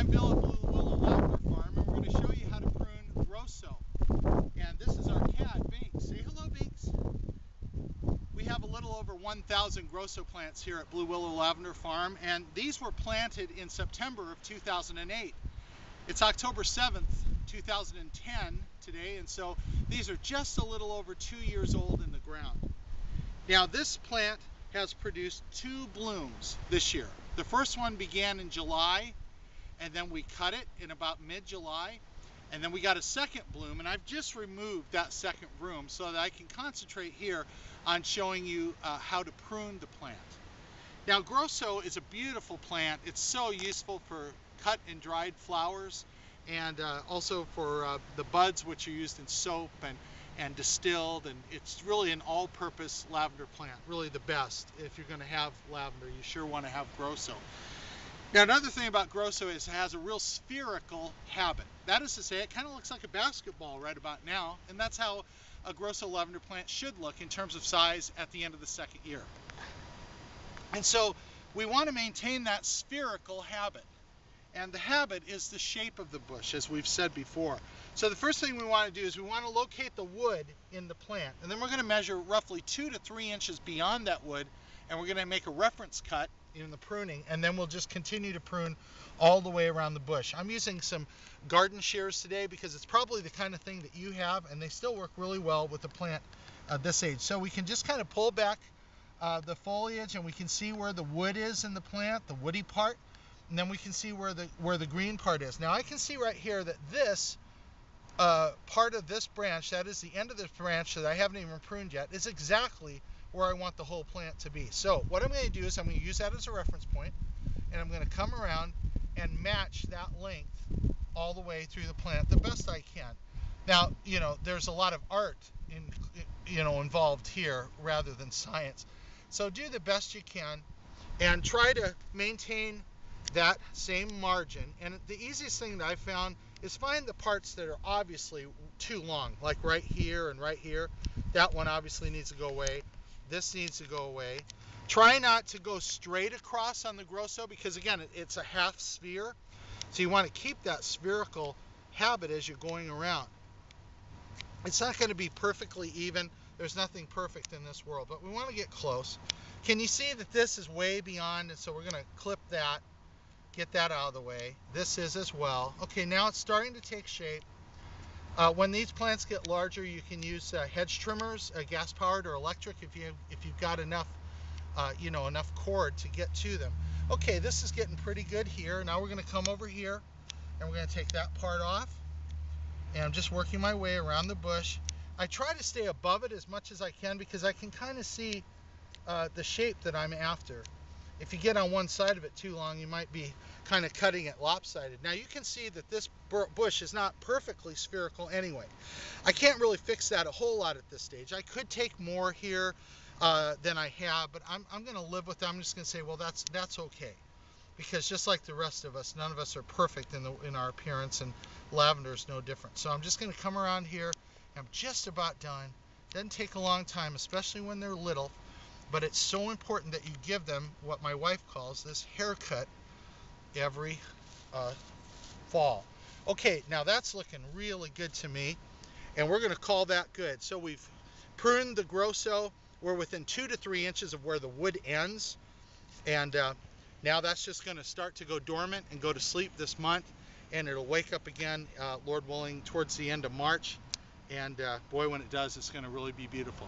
I'm Bill at Blue Willow Lavender Farm, and we're going to show you how to prune Grosso. And this is our cat, Binks. Say hello, Binks. We have a little over 1,000 Grosso plants here at Blue Willow Lavender Farm, and these were planted in September of 2008. It's October 7th, 2010 today, and so these are just a little over 2 years old in the ground. Now this plant has produced 2 blooms this year. The first one began in July, and then we cut it in about mid-July, and then we got a second bloom, and I've just removed that second bloom so that I can concentrate here on showing you how to prune the plant. Now Grosso is a beautiful plant. It's so useful for cut and dried flowers, and also for the buds, which are used in soap and distilled, and it's really an all-purpose lavender plant, really the best. If you're going to have lavender, you sure want to have Grosso. Now another thing about Grosso is it has a real spherical habit. That is to say, it kind of looks like a basketball right about now, and that's how a Grosso lavender plant should look in terms of size at the end of the second year. And so we want to maintain that spherical habit. And the habit is the shape of the bush, as we've said before. So the first thing we want to do is we want to locate the wood in the plant, and then we're going to measure roughly 2 to 3 inches beyond that wood, and we're going to make a reference cut in the pruning, and then we'll just continue to prune all the way around the bush. I'm using some garden shears today because it's probably the kind of thing that you have, and they still work really well with the plant this age. So we can just kind of pull back the foliage, and we can see where the wood is in the plant, the woody part, and then we can see where the green part is. Now I can see right here that this part of this branch, that is the end of this branch that I haven't even pruned yet, is exactly where I want the whole plant to be. So what I'm going to do is I'm going to use that as a reference point, and I'm going to come around and match that length all the way through the plant the best I can. Now, you know, there's a lot of art involved here rather than science. So do the best you can and try to maintain that same margin. And the easiest thing that I found is find the parts that are obviously too long, like right here and right here. That one obviously needs to go away. This needs to go away. Try not to go straight across on the Grosso because, again, it's a half sphere. So you want to keep that spherical habit as you're going around. It's not going to be perfectly even. There's nothing perfect in this world, but we want to get close. Can you see that this is way beyond? And so we're going to clip that, get that out of the way. This is as well. Okay, now it's starting to take shape. When these plants get larger, you can use hedge trimmers, gas-powered or electric, if you've got enough, enough cord to get to them. Okay, this is getting pretty good here. Now we're going to come over here, and we're going to take that part off. And I'm just working my way around the bush. I try to stay above it as much as I can because I can kind of see the shape that I'm after. If you get on one side of it too long, you might be kind of cutting it lopsided. Now you can see that this bush is not perfectly spherical anyway. I can't really fix that a whole lot at this stage. I could take more here than I have, but I'm going to live with that. I'm just going to say, well, that's okay. Because just like the rest of us, none of us are perfect in our appearance, and lavender is no different. So I'm just going to come around here. I'm just about done. Doesn't take a long time, especially when they're little. But it's so important that you give them what my wife calls this haircut every fall. Okay, now that's looking really good to me, and we're going to call that good. So we've pruned the Grosso. We're within 2 to 3 inches of where the wood ends, and now that's just going to start to go dormant and go to sleep this month, and it'll wake up again, Lord willing, towards the end of March. And boy, when it does, it's going to really be beautiful.